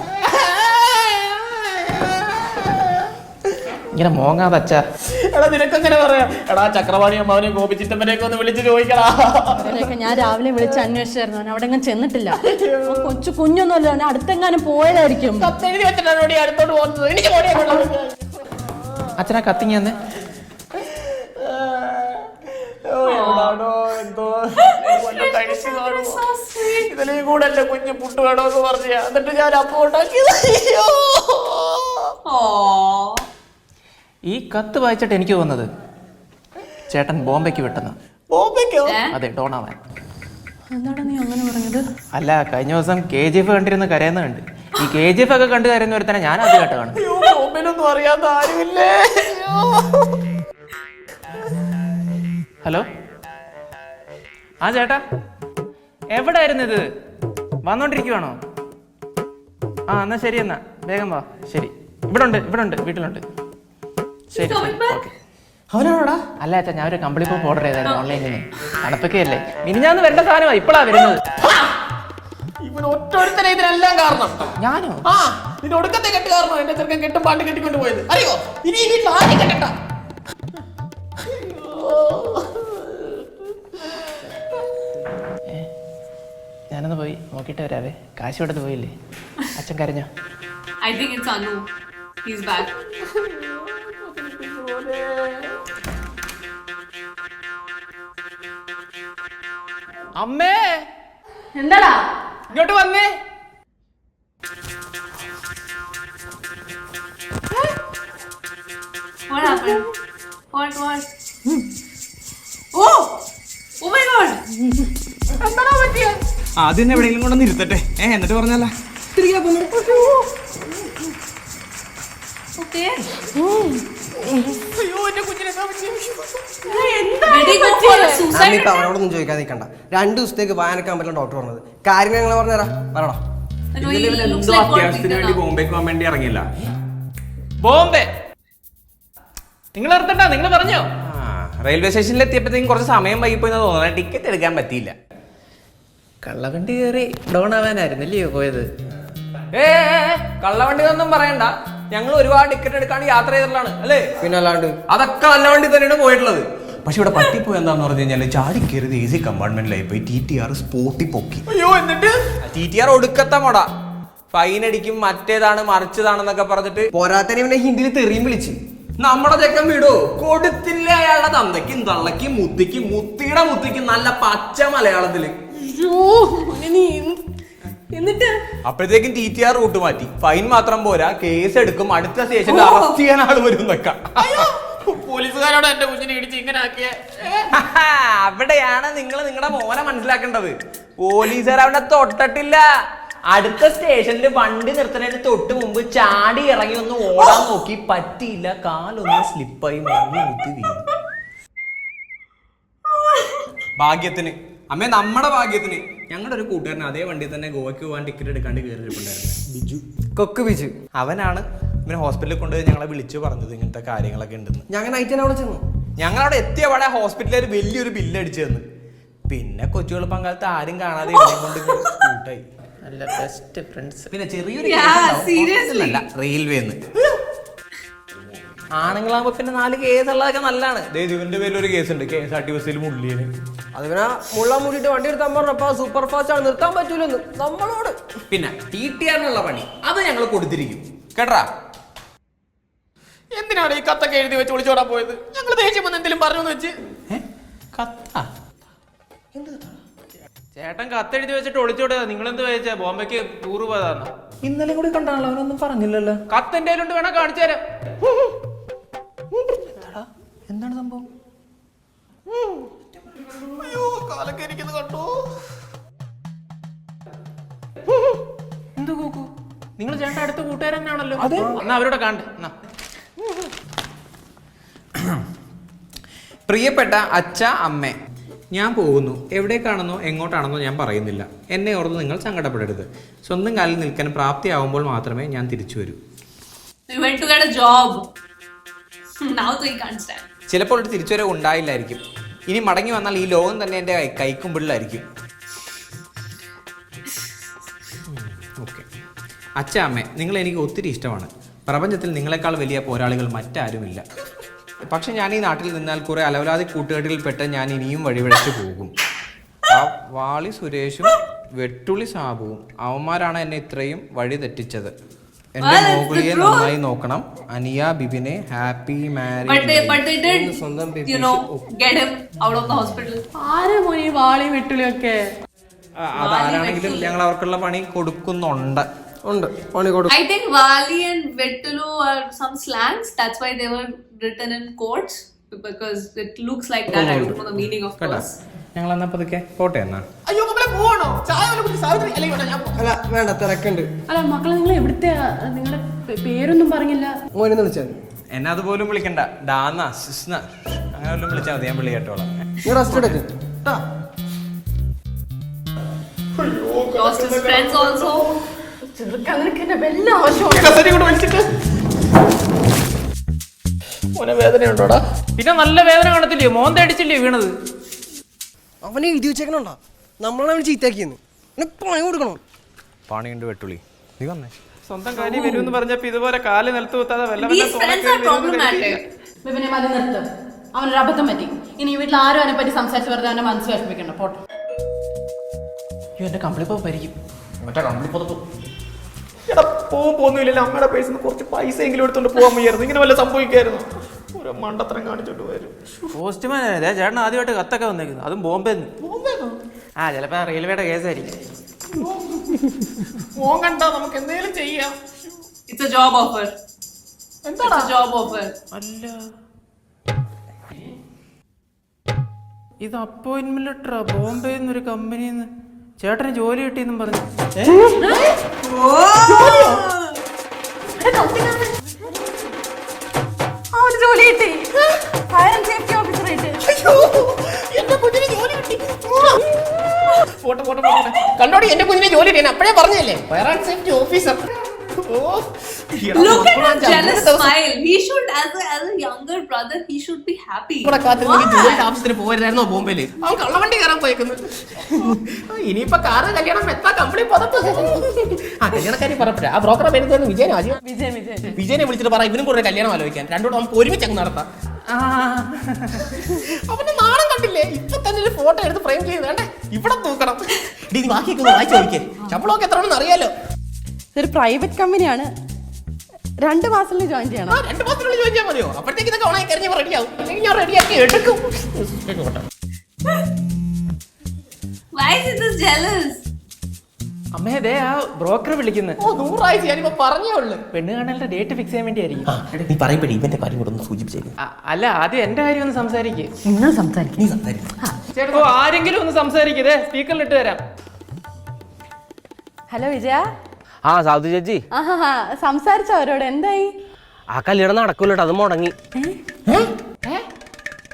ഇങ്ങനെ മോങ്ങാതെ അച്ഛാ. എടാ നിനക്കെങ്ങനെ പറയാം? എടാ ചക്രവാണി അമ്മാവനെയും ഗോപിച്ചിട്ടമ്മനെയൊക്കെ ഒന്ന് വിളിച്ച് ചോദിക്കടാ. അവരെയൊക്കെ ഞാൻ രാവിലെ വിളിച്ച് അന്വേഷിച്ചായിരുന്നു, അവൻ അവിടെ എങ്ങും ചെന്നിട്ടില്ല. കൊച്ചു കുഞ്ഞൊന്നുമല്ല, അവൻ അടുത്തെങ്ങാനും പോയതായിരിക്കും. കത്തെഴുതി വെച്ചിട്ടാണ് ഓടി അടുത്തോട്ട് പോകുന്നത്. എനിക്ക് ഓടിയാ അച്ഛനാ കത്തിങ്ങി വന്നേ. എവിടാണോ എന്തോ കഴിച്ചു കാണുമോ? ഇതിലേയും കൂടെ അല്ലേ കുഞ്ഞു പുട്ട് വേണോന്ന് പറഞ്ഞ, എന്നിട്ട് ഞാൻ അപ്പം ഉണ്ടാക്കിയത്. ഈ കത്ത് വായിച്ചിട്ട് എനിക്ക് തോന്നുന്നത് ചേട്ടൻ ബോംബെക്ക് വിട്ടെന്ന്. ബോംബെക്കോ? അതെ, ഡോണാവാൻ. എന്താണ് നീ അങ്ങനെ പറഞ്ഞത്? അല്ല, കഴിഞ്ഞ ദിവസം KGF കണ്ടിരുന്ന് കരയുന്ന കണ്ട്. ഈ KGF ഒക്കെ കണ്ടു കരയുന്ന ഒരു തന്നെ ഞാൻ ആദ്യമായിട്ട് കാണും. ബോംബെയിലൊന്നും അറിയാത്ത ആരുമില്ലേ? ഹലോ, ആ ചേട്ടാ എവിടെ ആയിരുന്നു ഇത്? വന്നോണ്ടിരിക്കുവാണോ? ആ എന്നാ ശരി, എന്നാ വേഗം വാ. ശരി, ഇവിടെ ഉണ്ട് വീട്ടിലുണ്ട്. ശരി ഓക്കെ. അവനാണോടാ? അല്ല അച്ഛാ, ഞാൻ ഒരു കമ്പിളി പൂപ്പ് ഓർഡർ ചെയ്തായിരുന്നു ഓൺലൈനിൽ. തണുപ്പൊക്കെ അല്ലേ, മിനിഞ്ഞാന്ന് വരേണ്ട സാധനമാണ് ഇപ്പോഴാ വരുന്നത്. ഇവൻ ഒറ്റൊരുത്തനെ ഇതിനെല്ലാം കാരണം. ഞാനോ? ആ നിന്റെ ഒടുക്കത്തെ കെട്ട് കാരണം എന്റെ ചെറുക്കൻ കെട്ടും പാട്ട് കെട്ടിക്കൊണ്ട് പോയത് അറിയോ? ഇനി ഈ വീട്ടിൽ ആരും കെട്ടണ്ട. ഞാനൊന്ന് പോയി നോക്കിയിട്ട് വരാവേ. കാശ് കൊടുത്ത് പോയില്ലേ? അച്ഛൻ കരഞ്ഞോ? I think it's Anu. He's back. അമ്മേ, എന്താടാ? ഇങ്ങോട്ട് വന്നേ. What happened? What? Oh! Oh my god! എന്താണോ പറ്റിയ? ആദ്യം എവിടെയെങ്കിലും കൊണ്ടൊന്ന് ഇരുത്തട്ടെ, എന്നിട്ട് പറഞ്ഞല്ല. Okay. അയ്യോ എന്റെ കുഞ്ഞിനെ Did he go for a suicide? ഇപ്പൊ അവരോടൊന്നും ചോദിക്കാതെ നിൽക്കണ്ട. 2 ദിവസത്തേക്ക് വായനക്കാൻ പറ്റില്ല ഡോക്ടർ പറഞ്ഞത്. കാര്യം ഞങ്ങൾ പറഞ്ഞുതരാം, പറയടാ. No, he looks like what അത്യാവശ്യത്തിന് വേണ്ടി ബോംബെക്ക് പോകാൻ വേണ്ടി ഇറങ്ങിയില്ല. ബോംബെ നിങ്ങൾ നിർത്തണ്ട, നിങ്ങൾ പറഞ്ഞോ. റെയിൽവേ സ്റ്റേഷനിൽ എത്തിയപ്പോഴത്തേക്കും കുറച്ച് സമയം വൈകിപ്പോയെന്ന് തോന്നുന്നു. ടിക്കറ്റ് എടുക്കാൻ പറ്റിയില്ല. കള്ളവണ്ടി കയറി ഡോൺ ആവാനായിരുന്നല്ലയോ പോയത്? കള്ളവണ്ടി ഒന്നും പറയണ്ട, ഞങ്ങൾ ഒരുപാട് ടിക്കറ്റ് എടുക്കാണ്ട് യാത്ര ചെയ്തിട്ടുള്ളതാണ് അല്ലേ? പിന്നെ അല്ലാണ്ട് അതൊക്കെ നല്ല വണ്ടി തന്നെയാണ് പോയിട്ടുള്ളത്. പക്ഷെ ഇവിടെ പറ്റിപ്പോയി എന്താന്ന് പറഞ്ഞു കഴിഞ്ഞാൽ ചാടി കയറിയത് AC കമ്പാർട്ട്മെന്റിലായി പോയി. TTR സ്പോട്ടി പൊക്കി. അയ്യോ എന്നിട്ട് TTR ഒടുക്കത്തെ മോടാ. ഫൈൻ അടിക്കും, മറ്റേതാണ് മറിച്ചതാണെന്നൊക്കെ പറഞ്ഞിട്ട് പോരാത്തന്നെ ഇവനെ ഹിന്ദിയിൽ തെറിയും വിളിച്ച്. നമ്മുടെ ചെക്കൻ വിടോ കൊടുത്തില്ല. അയാളുടെ തന്തയ്ക്കും തള്ളയ്ക്കും മുത്തിക്കും മുത്തിയുടെ മുത്തിക്കും നല്ല പച്ച മലയാളത്തില്. എന്നിട്ട് അപ്പോഴത്തേക്കും TTR റൂട്ട് മാറ്റി. ഫൈൻ മാത്രം പോരാ, കേസ് എടുക്കും, അടുത്ത സ്റ്റേഷനിൽ അറസ്റ്റ് ചെയ്യാൻ ആള് വരും എന്നൊക്കെ. പോലീസുകാരോട് എന്റെ കുഞ്ഞിനെ ഇടിച്ച് ഇങ്ങനെ ആക്കിയ. അവിടെയാണ് നിങ്ങൾ നിങ്ങളുടെ മോനെ മനസ്സിലാക്കേണ്ടത്. പോലീസുകാർ അവനെ തൊട്ടിട്ടില്ല. അടുത്ത സ്റ്റേഷനിൽ വണ്ടി നിർത്തുന്നതിന് തൊട്ട് മുമ്പ് ചാടി ഇറങ്ങി ഒന്ന് ഓടാൻ നോക്കി, പറ്റിയില്ല. കാലൊന്ന് സ്ലിപ്പായി മുങ്ങി മുത്തി വീണു. ഭാഗ്യത്തിന് അമ്മേ, നമ്മുടെ ഭാഗ്യത്തിന് ഞങ്ങളുടെ ഒരു കൂട്ടുകാരൻ അതേ വണ്ടിയിൽ തന്നെ ഗോവയ്ക്ക് പോകാൻ ടിക്കറ്റ് എടുക്കാണ്ട് കയറിയിട്ടുണ്ടായിരുന്നു. ബിജു, കൊക്ക് ബിജു. അവനാണ് ഇവനെ ഹോസ്പിറ്റലിൽ കൊണ്ടുപോയി ഞങ്ങളെ വിളിച്ചു പറഞ്ഞത് ഇങ്ങനത്തെ കാര്യങ്ങളൊക്കെ ഉണ്ടെന്ന്. ഞങ്ങൾ നൈറ്റ് തന്നെ അവിടെ ചെന്നു. ഞങ്ങളവിടെ എത്തിയവിടെ ഹോസ്പിറ്റലിൽ ഒരു വലിയൊരു ബില്ല് അടിച്ചു തന്നു. പിന്നെ കൊച്ചുകൾ പങ്കാളത്ത് ആരും കാണാതെ ഇവനെ കൊണ്ട് കൂട്ടായി. നല്ല ബെസ്റ്റ് ഫ്രണ്ട്സ്. പിന്നെ ചെറിയൊരു seriously? റെയിൽവേന്ന് ആണുങ്ങളാകുമ്പോ പിന്നെ 4 കേസ് ഉള്ളതൊക്കെ നല്ലതാണ്. ഇവന്റെ പേരിൽ ഒരു കേസ് ഉണ്ട്, KSRTC മുള്ളിയന്. അത് പിന്നെ മുള്ളാൻ മൂടിയിട്ട് വണ്ടി എടുത്താൻ പറഞ്ഞപ്പോ സൂപ്പർ ഫാസ്റ്റ് ആണ്, നിർത്താൻ പറ്റൂലെന്ന് നമ്മളോട്. പിന്നെ TTR പണി അത് ഞങ്ങൾ കൊടുത്തിരിക്കും കേട്ടാ. എന്തിനാണ് ഈ കത്തൊക്കെ എഴുതി വെച്ച് ഒളിച്ചോടാൻ പോയത്? ഞങ്ങൾ ദേഷ്യം വന്ന് എന്തെങ്കിലും പറഞ്ഞു വെച്ച് കത്താ ചേട്ടൻ കത്തെഴുതി വെച്ചിട്ട് ഒളിച്ചോടിയതാ. നിങ്ങളെന്ത് ചോദിച്ചാ ബോംബെക്ക് ടൂറ് പോയതാന്ന്? ഇന്നലെ കൂടി കണ്ടാണല്ലോ, അവനൊന്നും പറഞ്ഞില്ലല്ലോ. കത്തെന്റെ കയ്യിലുണ്ട്, വേണം കാണിച്ചു തരാം. എന്താണ് സംഭവം? എന്ത് കൂക്കു? നിങ്ങൾ ചേട്ടൻ അടുത്ത കൂട്ടുകാരൻ തന്നെയാണല്ലോ. എന്നാ അവരോട് കാണണ്ടേ. പ്രിയപ്പെട്ട അച്ഛ അമ്മേ, ഞാൻ പോകുന്നു. എവിടേക്കാണെന്നോ എങ്ങോട്ടാണെന്നോ ഞാൻ പറയുന്നില്ല. എന്നെ ഓർത്ത് നിങ്ങൾ സങ്കടപ്പെടരുത്. സ്വന്തം കാലിൽ നിൽക്കാൻ പ്രാപ്തിയാവുമ്പോൾ മാത്രമേ ഞാൻ തിരിച്ചു വരൂ. You went to get a job. Now so he can't stand. ചിലപ്പോൾ ഒരു തിരിച്ചുവരവ് ഉണ്ടായില്ലായിരിക്കും. ഇനി മടങ്ങി വന്നാൽ ഈ ലോകം തന്നെ എൻ്റെ കൈക്കുമ്പിളിലായിരിക്കും. ഓക്കെ. അച്ഛ അമ്മേ, നിങ്ങൾ എനിക്ക് ഒത്തിരി ഇഷ്ടമാണ്. പ്രപഞ്ചത്തിൽ നിങ്ങളെക്കാൾ വലിയ പോരാളികൾ മറ്റാരുമില്ല. പക്ഷെ ഞാൻ ഈ നാട്ടിൽ നിന്നാൽ കുറെ അലവലാതി കൂട്ടുകെട്ടിൽപ്പെട്ട് ഞാൻ ഇനിയും വഴിവിഴച്ചു പോകും. ആ വാളി സുരേഷും വെട്ടുളി സാബുവും അവന്മാരാണ് എന്നെ ഇത്രയും വഴി തെറ്റിച്ചത്. എന്റെ മോഗളിയെ നന്നായി നോക്കണം. അനിയ ബിബിനെ happy married. But they did, you know, get him out of the hospital. ആരെ മോനെ ഈ വാളിയും വെട്ടുളിയൊക്കെ? അതാരാണെങ്കിലും ഞങ്ങൾ അവർക്കുള്ള പണി കൊടുക്കുന്നുണ്ട്. പണി കൊടുക്കും. I think Vali and Vettulu are some slangs. That's why they were written in quotes because it looks like that. I don't know the meaning of course. ഞങ്ങൾ എന്നാ പതുക്കെ പോട്ടെ എന്നാ. അയ്യോ മക്കളെ പോവാണോ? ചായ വല്ല കുടിച്ച് സാവിത്രി അല്ലെങ്കിൽ വേണ്ട ഞാൻ അല്ല വേണ്ട, തിരക്കുണ്ട്. അല്ല മക്കളെ, നിങ്ങൾ എവിടുത്തെ? നിങ്ങളുടെ പേരൊന്നും പറഞ്ഞില്ല. മോനെന്ന് വിളിച്ചാൽ എന്നെ അതുപോലും വിളിക്കണ്ട. ഡാന്ന സിസ്ന അങ്ങനെ വല്ലതും വിളിച്ചാൽ മതി, ഞാൻ വിളി കേട്ടോളാം. നീ റെസ്റ്റ് എടുക്ക്. Lost his friends also. ചെറുക്കാൻ നിനക്ക് എന്നെ വല്ല ആവശ്യമാണ്. കസേര കൊണ്ട് വലിച്ചിട്ട് മോനെ വേദനയുണ്ടോടാ? പിന്നെ നല്ല വേദന കാണത്തില്ലയോ? മോന്ത അടിച്ചില്ലയോ വീണത്? അവനെ എഴുതി വെച്ചേക്കണോണ്ടാ, നമ്മളാണ് അവന് ചീത്താക്കിയെന്ന്. പണി കൊടുക്കണം. പണിയുണ്ട് വെട്ടുളി, നീ വന്നേ. സ്വന്തം കാര്യം വരുമെന്ന് പറഞ്ഞപ്പോ ഇതുപോലെ കാല് നിലത്ത് കുത്താതെ These friends are problematic. വിപിനെ മതി നിർത്തും. അവനൊരു അബദ്ധം പറ്റി. ഇനി ഈ വീട്ടിൽ ആരും അവനെ പറ്റി സംസാരിച്ച് വെറുതെ അവനെ മനസ്സ് വിഷമിക്കണ്ട. പോട്ടെ. എന്റെ കമ്പിളിപ്പായിരിക്കും. മറ്റേ കമ്പിളിപ്പുറത്ത് എടാ പോകുന്നില്ലല്ലോ. അമ്മയുടെ പേഴ്സിൽ നിന്ന് കുറച്ച് പൈസ എങ്കിലും എടുത്തോണ്ട് പോകാൻ വയ്യായിരുന്നു. ഇങ്ങനെ വല്ല സംഭവിക്കായിരുന്നു. ഒരു മണ്ടത്തരം കാണിച്ചോണ്ട് വരും. പോസ്റ്റ്മാനേ ചേട്ടൻ ആദ്യമായിട്ട് കത്തൊക്കെ വന്നേക്കുന്നു, അതും ബോംബെന്ന്. ആ ചിലപ്പോ റെയിൽവേയുടെ കേസായിരിക്കും. മോൻ കണ്ടാ നമുക്ക് എന്തെങ്കിലും ചെയ്യാം. It's a job offer. It's a job offer. അല്ല ഇത് അപ്പോയിന്റ്മെന്റ് ലെറ്ററാ. ബോംബെന്ന് ഒരു കമ്പനിന്ന് ചേട്ടന് ജോലി കിട്ടിയെന്നും പറഞ്ഞു. അവന് ജോലി കിട്ടി. ഫയർ ആൻഡ് സേഫ്റ്റി ഓഫീസർ ആയിട്ട്. എന്റെ കുഞ്ഞിന് ജോലി കിട്ടി. ഫോട്ടോ കണ്ടോടി, എന്റെ കുഞ്ഞിനെ ജോലി കിട്ടി. അപ്പഴേ പറഞ്ഞല്ലേ, fire and safety officer. Look at his jealous smile. He should, as a younger brother, he should be happy. ഇവിടെ കാത്തിരുന്നെങ്കിൽ ജോലിയുടെ ആവശ്യത്തിന് പോയിരുന്നായിരുന്നോ ബോംബെയില്? അവൻ കള്ളവണ്ടി കയറാൻ പോയേക്കുന്നു. ഇനിയിപ്പോ കാറ് കല്യാണം എത്താ കമ്പിളി പതപ്പ്. ആ കല്യാണക്കാരി പറയപ്പെടാ. ആ ബ്രോക്കറെ വരുന്നതെന്ന് വിജയനെ വിളിച്ചിട്ട് പറ, ഇവനും കൂടെ കല്യാണം ആലോചിക്കാൻ. രണ്ടോട് നമുക്ക് ഒരുമിച്ച് അങ്ങ് നടത്താം. അവന്റെ നാണം കണ്ടില്ലേ? ഇപ്പൊ തന്നെ ഒരു ഫോട്ടോ എടുത്ത് ഫ്രെയിം ചെയ്ത് വേണ്ടേ ഇവിടെ തൂക്കണം. നീ ബാക്കിയൊക്കെ വായിച്ചു നോക്കിയേ. ശമ്പളമൊക്കെ എത്രയാണെന്ന് അറിയാലോ. ഇതൊരു പ്രൈവറ്റ് കമ്പനിയാണ്. 2 മാസത്തിൽ ജോയിൻ ചെയ്യണം. 2 മാസത്തിനുള്ളിൽ ജോയിൻ ചെയ്യാൻ മതിയോ? അപ്പോഴത്തേക്ക് ഇതൊക്കെ ഓണായി കഴിഞ്ഞാൽ റെഡിയാവും. അല്ലെങ്കിൽ ഞാൻ റെഡിയാക്കി എടുക്കും. Why is he this jealous? അമ്മേ ദേ ആ ബ്രോക്കർ വിളിക്കുന്നത്. 100 ആഴ്ച ഞാനിപ്പോ പറഞ്ഞേ ഉള്ളു. പെണ്ണ് കാണാനുള്ള ഡേറ്റ് ഫിക്സ് ചെയ്യാൻ വേണ്ടിയായിരിക്കും. നീ പറയുമ്പോഴേ ഇവന്റെ കാര്യം കൂടെ ഒന്ന് സൂചിപ്പിച്ചേക്കും. അല്ല ആദ്യം എന്റെ കാര്യം ഒന്ന് സംസാരിക്കേ. നിങ്ങൾ സംസാരിക്കും. ചേട്ടോ ആരെങ്കിലും ഒന്ന് സംസാരിക്കതേ. സ്പീക്കറിൽ ഇട്ട് തരാം. ഹലോ വിജയ. ആ സാധു ചേച്ചി, സംസാരിച്ചോ അവരോട്? എന്തായി? ആ കല്യാണം നടക്കൂല്ലോ, അത് മുടങ്ങി.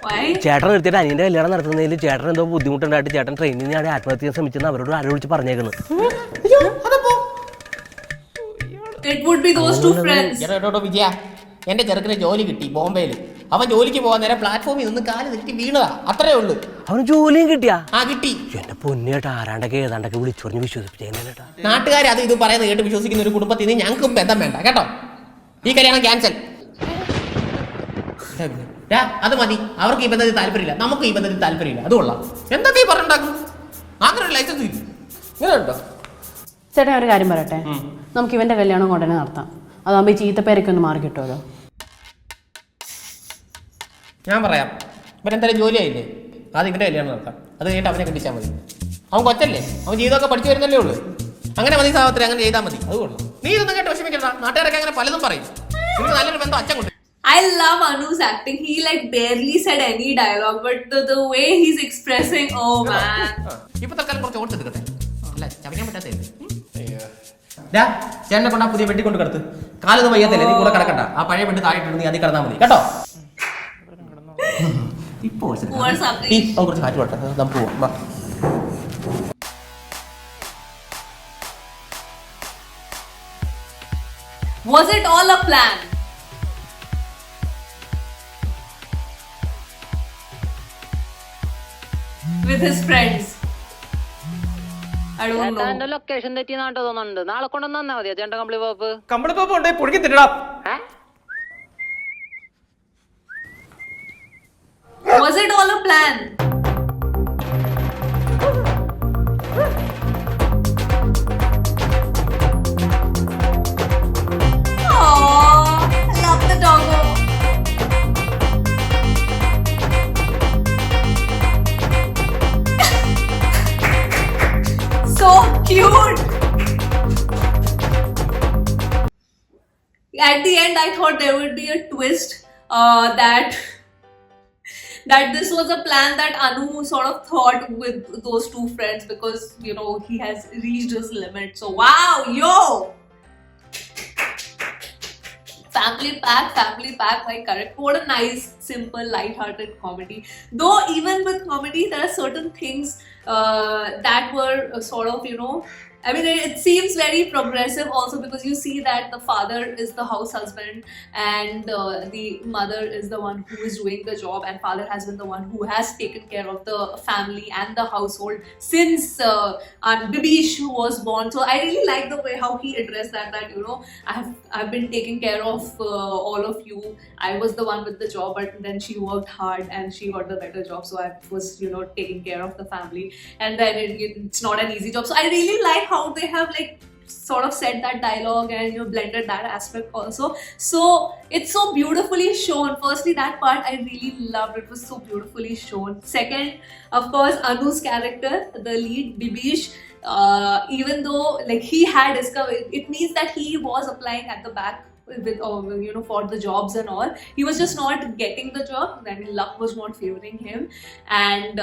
Why? ചേട്ടൻ നിർത്തിയിട്ട് അനിയന്റെ കല്യാണം നടത്തുന്നതിൽ ചേട്ടൻ എന്തോ ബുദ്ധിമുട്ടുണ്ടായിട്ട് ചേട്ടൻ ട്രെയിനിൽ നിന്ന് ആത്മഹത്യ ചെയ്യാൻ ശ്രമിച്ചെന്ന് അവരോട് ആലോചിച്ച് പറഞ്ഞേക്കുന്നു. It would be those two friends. വിജയ, എന്റെ ചെറുക്കിന് ജോലി കിട്ടി ബോംബെയില്. അവൻ ജോലിക്ക് പോകാൻ നേരം പ്ലാറ്റ്ഫോമിൽ നിന്ന് കാല് തെറ്റി വീണതാ. അത്രേ ഉള്ളൂ. അവന് ജോലിയും കിട്ടിയാ? ആ കിട്ടി. എന്റെ പൊന്നേട്ടാ, ആരാണ്ടൊക്കെ ഏതാണ്ടൊക്കെ വിളിച്ചു പറഞ്ഞ് വിശ്വസിപ്പിച്ചേട്ടാ. നാട്ടുകാർ അത് ഇത് പറയുന്നത് കേട്ട് വിശ്വസിക്കുന്ന ഒരു കുടുംബത്തിൽ നിന്ന് ഞങ്ങൾക്കും ബന്ധം വേണ്ട കേട്ടോ. ഈ കല്യാണം ക്യാൻസൽ. അത് മതി. അവർക്ക് ഈ ബന്ധത്തിൽ താല്പര്യമില്ല, നമുക്ക് ഈ ബന്ധത്തിൽ താല്പര്യമില്ല. അത് കൊള്ളാം. എന്തൊക്കെ ഈ പറഞ്ഞുണ്ടാക്കും? അങ്ങനെ ഒരു ലൈസൻസ് ഇങ്ങനെ ഉണ്ടോ? ചേട്ടാ ഒരു കാര്യം പറയട്ടെ, നമുക്ക് ഇവന്റെ കല്യാണം കൊണ്ടുതന്നെ നടത്താം. അതാകുമ്പോൾ ഈ ചീത്തപ്പേരൊക്കെ ഒന്ന് മാറി കിട്ടുമല്ലോ. ഞാൻ പറയാം. ഇവരെന്തായാലും ജോലിയായില്ലേ, ആദ്യം ഇവന്റെ കല്യാണം നടത്താം, അത് കഴിഞ്ഞിട്ട് അവനെ കെട്ടിച്ചാൽ മതി. അവൻ കൊച്ചല്ലേ, അവൻ ജീവിതമൊക്കെ പഠിച്ചു വരുന്നല്ലേ ഉള്ളൂ. അങ്ങനെ മതി സാവത്രി, അങ്ങനെ ചെയ്താൽ മതി. അത് കൊള്ളു. നീ ഇതൊന്നും കേട്ട് വിഷമിക്കണ്ട, നാട്ടുകാരൊക്കെ അങ്ങനെ പലതും പറയും. നിനക്ക് നല്ലൊരു ബന്ധം അച്ഛൻ കൊണ്ട്. I love Anu's acting. He like barely said any dialogue, but the way he's expressing, oh man. ഇപ്പൊ തൽക്കാലം കുറച്ച് ഓട്സ് എടുക്കട്ടെ. അല്ല ചവയ്ക്കാൻ പറ്റാത്ത ചേട്ടനെ കൊണ്ട് ആ പുതിയ വെട്ടി കൊണ്ട് കിടത്ത്. കാലൊന്നും വയ്യാത്തല്ലേ, നീ കൂടെ കിടക്കണ്ട. ആ പഴയ വെട്ടി താഴെ നീ അതിൽ കിടന്നാൽ മതി കേട്ടോ. ഇപ്പൊ കുറച്ച് കാറ്റ് പോട്ടെ, നമുക്ക് പോവാം. Was it all a plan? With his friends. I don't know. Location തെറ്റി നാട്ടോ തോന്നുന്നുണ്ട്. നാളെ കൊണ്ടുവന്നാ മതിയോ ചേട്ടൻ കമ്പിളി പോപ്പ്? കമ്പിളി പോപ്പ് ഉണ്ടേ പൊടിക്ക് തിരിടാ. Was it all a plan? Aww, I love the doggo. So cute. At the end, I thought there would be a twist that this was a plan that Anu sort of thought with those two friends, because you know he has reached his limit. So wow, yo, family pack, like correct. What a nice, simple, light-hearted comedy. Though even with comedy, there are certain things that were sort of, you know, I mean, it seems very progressive also, because you see that the father is the house husband and the mother is the one who is doing the job, and father has been the one who has taken care of the family and the household since Bibish was born. So I really like the way how he addressed that you know, I've been taking care of all of you. I was the one with the job, but then she worked hard and she got the better job, so I was, you know, taking care of the family, and then it's not an easy job. So I really like how they have like sort of said that dialogue and, you know, blended that aspect also. So it's so beautifully shown. Firstly, that part I really loved. It was so beautifully shown. Second, of course, Anu's character, the lead Bibish, even though like he had discovered, it means that he was applying at the back with you know, for the jobs and all. He was just not getting the job. I mean, luck was not favoring him, and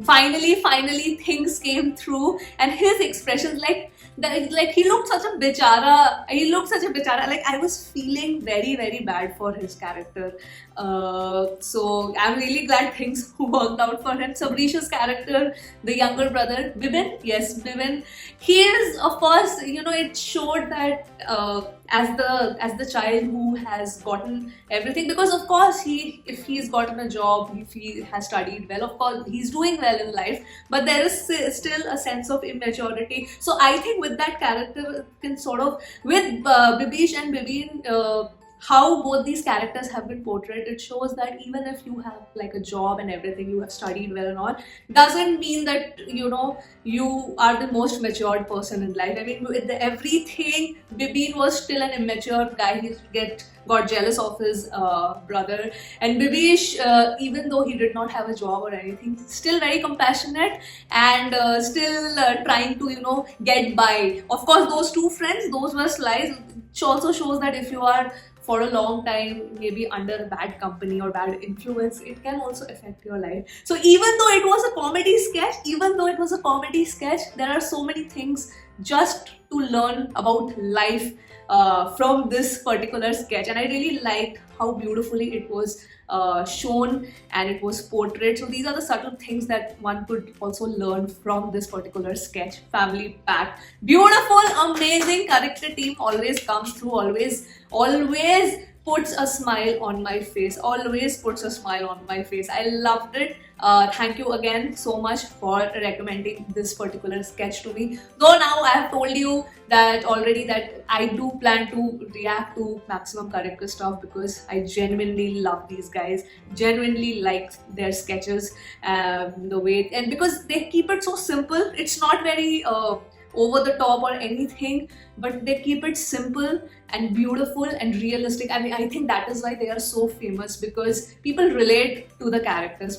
finally things came through, and his expressions, like he looked such a bichara. Like I was feeling very, very bad for his character. So I'm really glad things worked out for him. Sabrish's character, the younger brother, Bibin, yes, Bibin, he is, of course, you know, it showed that as the child who has gotten everything, because of course if he's gotten a job, if he has studied well, of course he's doing well in life, but there is still a sense of immaturity. So I think with that character can sort of, with Bibish and Bibin, how both these characters have been portrayed, it shows that even if you have like a job and everything, you have studied well and all, doesn't mean that, you know, you are the most matured person in life. I mean, with everything, Bibin was still an immature guy. He got jealous of his brother, and Bibish, even though he did not have a job or anything, still very compassionate and still trying to, you know, get by. Of course, those two friends, those were slides. It also shows that if you are for a long time maybe under bad company or bad influence, it can also affect your life. So even though it was a comedy sketch, there are so many things just to learn about life from this particular sketch, and I really liked how beautifully it was shown and it was portrayed. So these are the subtle things that one could also learn from this particular sketch. Family packed, beautiful, amazing character team always comes through, always puts a smile on my face, I loved it. Thank you again so much for recommending this particular sketch to me. Though now I have told you that already that I do plan to react to Maximum Character stuff, because I genuinely love these guys, genuinely like their sketches, the way, and because they keep it so simple. It's not very over the top or anything, but they keep it simple and beautiful and realistic. I mean, I think that is why they are so famous, because people relate to the characters.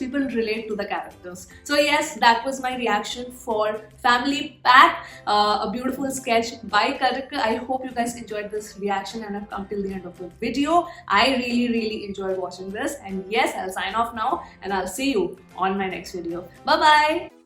So yes, that was my reaction for Family Pack, a beautiful sketch by Karak. I hope you guys enjoyed this reaction and have come till the end of the video. I really enjoyed watching this, and yes, I'll sign off now and I'll see you on my next video. Bye bye.